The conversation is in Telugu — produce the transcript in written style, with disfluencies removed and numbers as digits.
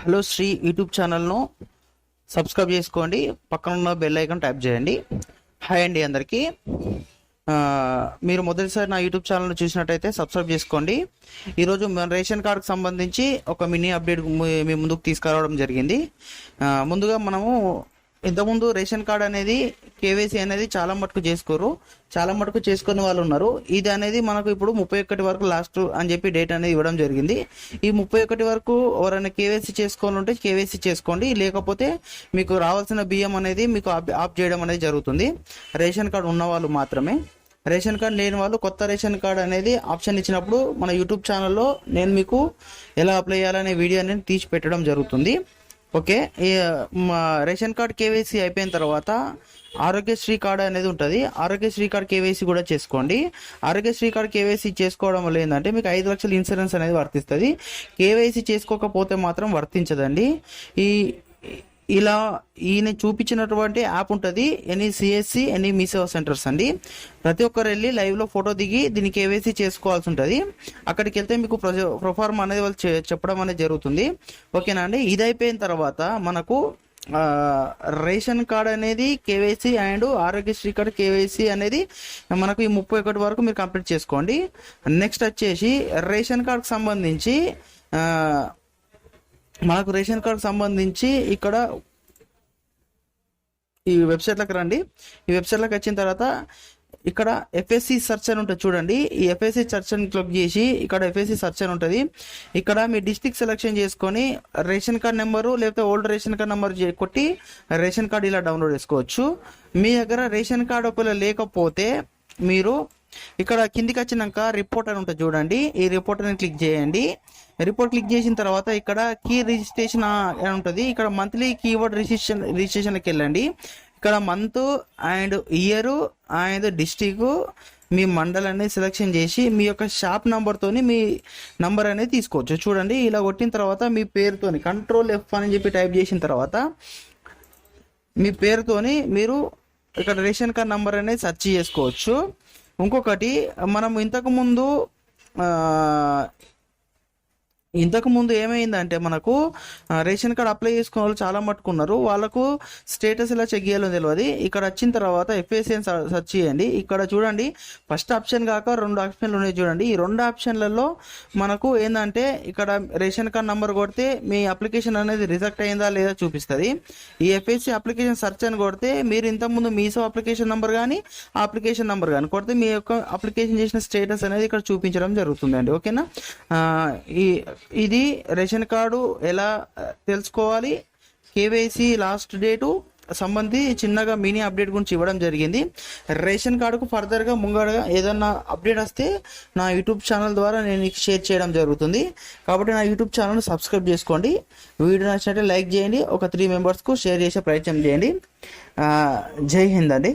హలో శ్రీ యూట్యూబ్ ఛానల్ను సబ్స్క్రైబ్ చేసుకోండి, పక్కన ఉన్న బెల్ ఐకాన్ ట్యాప్ చేయండి. హాయ్ అండి అందరికీ. మీరు మొదటిసారి నా యూట్యూబ్ ఛానల్ను చూసినట్టయితే సబ్స్క్రైబ్ చేసుకోండి. ఈరోజు మన రేషన్ కార్డుకు సంబంధించి ఒక మినీ అప్డేట్ మీ ముందుకు తీసుకురావడం జరిగింది. ముందుగా మనము ఇంతకుముందు రేషన్ కార్డ్ అనేది కేవైసీ అనేది చాలా మటుకు చేసుకునే వాళ్ళు ఉన్నారు. ఇది అనేది మనకు ఇప్పుడు 31 వరకు లాస్ట్ అని చెప్పి డేట్ అనేది ఇవ్వడం జరిగింది. ఈ 31 వరకు ఎవరైనా కేవైసీ చేసుకోవాలంటే కేవైసీ చేసుకోండి, లేకపోతే మీకు రావాల్సిన బియ్యం అనేది మీకు ఆఫ్ చేయడం అనేది జరుగుతుంది. రేషన్ కార్డు ఉన్న వాళ్ళు మాత్రమే. రేషన్ కార్డు లేని వాళ్ళు కొత్త రేషన్ కార్డు అనేది ఆప్షన్ ఇచ్చినప్పుడు మన యూట్యూబ్ ఛానల్లో నేను మీకు ఎలా అప్లై చేయాలనే వీడియో అనేది తీసి పెట్టడం జరుగుతుంది. ఓకే, రేషన్ కార్డ్ కేవైసీ అయిపోయిన తర్వాత ఆరోగ్యశ్రీ కార్డు అనేది ఉంటుంది. ఆరోగ్యశ్రీ కార్డు కేవైసీ కూడా చేసుకోండి. ఆరోగ్యశ్రీ కార్డు కేవైసీ చేసుకోవడం వల్ల ఏంటంటే మీకు 5 లక్షల ఇన్సూరెన్స్ అనేది వర్తిస్తుంది. కేవైసీ చేసుకోకపోతే మాత్రం వర్తించదండి. ఇలా ఈయన చూపించినటువంటి యాప్ ఉంటుంది, ఎనీ సిఎస్సి ఎనీ మీ సేవా సెంటర్స్ అండి. ప్రతి ఒక్కరు వెళ్ళి లైవ్లో ఫోటో దిగి దీన్ని కేవైసీ చేసుకోవాల్సి ఉంటుంది. అక్కడికి వెళ్తే మీకు ప్రొఫార్మ్ అనేది వాళ్ళు చెప్పడం అనేది జరుగుతుంది. ఓకేనా అండి. ఇది అయిపోయిన తర్వాత మనకు రేషన్ కార్డ్ అనేది KYC and Aarogyasri card KYC అనేది మనకు ఈ 31 వరకు మీరు కంప్లీట్ చేసుకోండి. నెక్స్ట్ వచ్చేసి రేషన్ కార్డుకు సంబంధించి మనకు రేషన్ కార్డుకు సంబంధించి ఇక్కడ ఈ వెబ్సైట్లోకి రండి. ఈ వెబ్సైట్లోకి వచ్చిన తర్వాత ఇక్కడ ఎఫ్ఎస్సి సెర్చ్ అని ఉంటుంది చూడండి. ఈ ఎఫ్ఎస్సి సెర్చ్ అని క్లిక్ చేసి ఇక్కడ ఎఫ్ఎస్సి సెర్చ్ అని ఉంటుంది. ఇక్కడ మీ డిస్ట్రిక్ట్ సెలెక్షన్ చేసుకొని రేషన్ కార్డ్ నెంబరు లేకపోతే ఓల్డ్ రేషన్ కార్డ్ నెంబర్ కొట్టి రేషన్ కార్డు ఇలా డౌన్లోడ్ చేసుకోవచ్చు. మీ దగ్గర రేషన్ కార్డు ఒకవేళ లేకపోతే మీరు ఇక్కడ కిందికి వచ్చినాక రిపోర్ట్ అని ఉంటుంది చూడండి. ఈ రిపోర్ట్ అని క్లిక్ చేయండి. రిపోర్ట్ క్లిక్ చేసిన తర్వాత ఇక్కడ కీ రిజిస్ట్రేషన్ అని ఉంటుంది. ఇక్కడ మంత్లీ కీవర్డ్ రిజిస్ట్రేషన్కి వెళ్ళండి. ఇక్కడ month and year and district మీ మండలాన్ని సెలెక్షన్ చేసి మీ యొక్క షాప్ నంబర్తోని మీ నంబర్ అనేది తీసుకోవచ్చు. చూడండి, ఇలా కొట్టిన తర్వాత మీ పేరుతోని కంట్రోల్ F అని చెప్పి టైప్ చేసిన తర్వాత మీ పేరుతోని మీరు ఇక్కడ రేషన్ కార్డ్ నంబర్ అనేది సెర్చ్ చేసుకోవచ్చు. ఇంకొకటి, మనం ఇంతకుముందు ఏమైందంటే మనకు రేషన్ కార్డ్ అప్లై చేసుకున్న వాళ్ళు చాలా మట్టుకున్నారు. వాళ్ళకు స్టేటస్ ఎలా చెక్ చేయాలో తెలియదు. ఇక్కడ వచ్చిన తర్వాత ఎఫ్ఎస్సిని సెర్చ్ చేయండి. ఇక్కడ చూడండి, ఫస్ట్ ఆప్షన్ కాక 2 ఆప్షన్లు ఉన్నాయి చూడండి. ఈ 2 ఆప్షన్లలో మనకు ఏంటంటే ఇక్కడ రేషన్ కార్డ్ నంబర్ కొడితే మీ అప్లికేషన్ అనేది రిజెక్ట్ అయిందా లేదా చూపిస్తుంది. ఈ ఎఫ్ఎస్సి అప్లికేషన్ సెర్చ్ అని కొడితే మీరు ఇంతకుముందు మీసో అప్లికేషన్ నంబర్ కానీ ఆ అప్లికేషన్ నంబర్ కానీ కొడితే మీ యొక్క అప్లికేషన్ చేసిన స్టేటస్ అనేది ఇక్కడ చూపించడం జరుగుతుందండి. ఓకేనా. ఇది రేషన్ కార్డు ఎలా తెలుసుకోవాలి, కేవైసీ లాస్ట్ డేటు సంబంధించి చిన్నగా మినీ అప్డేట్ గురించి ఇవ్వడం జరిగింది. రేషన్ కార్డుకు ఫర్దర్గా ముంగడగా ఏదన్నా అప్డేట్ వస్తే నా యూట్యూబ్ ఛానల్ ద్వారా నేను షేర్ చేయడం జరుగుతుంది. కాబట్టి నా యూట్యూబ్ ఛానల్ని సబ్స్క్రైబ్ చేసుకోండి. వీడియో నచ్చినట్టే లైక్ చేయండి. ఒక 3 మెంబర్స్కు షేర్ చేసే ప్రయత్నం చేయండి. జై హింద్ అండి.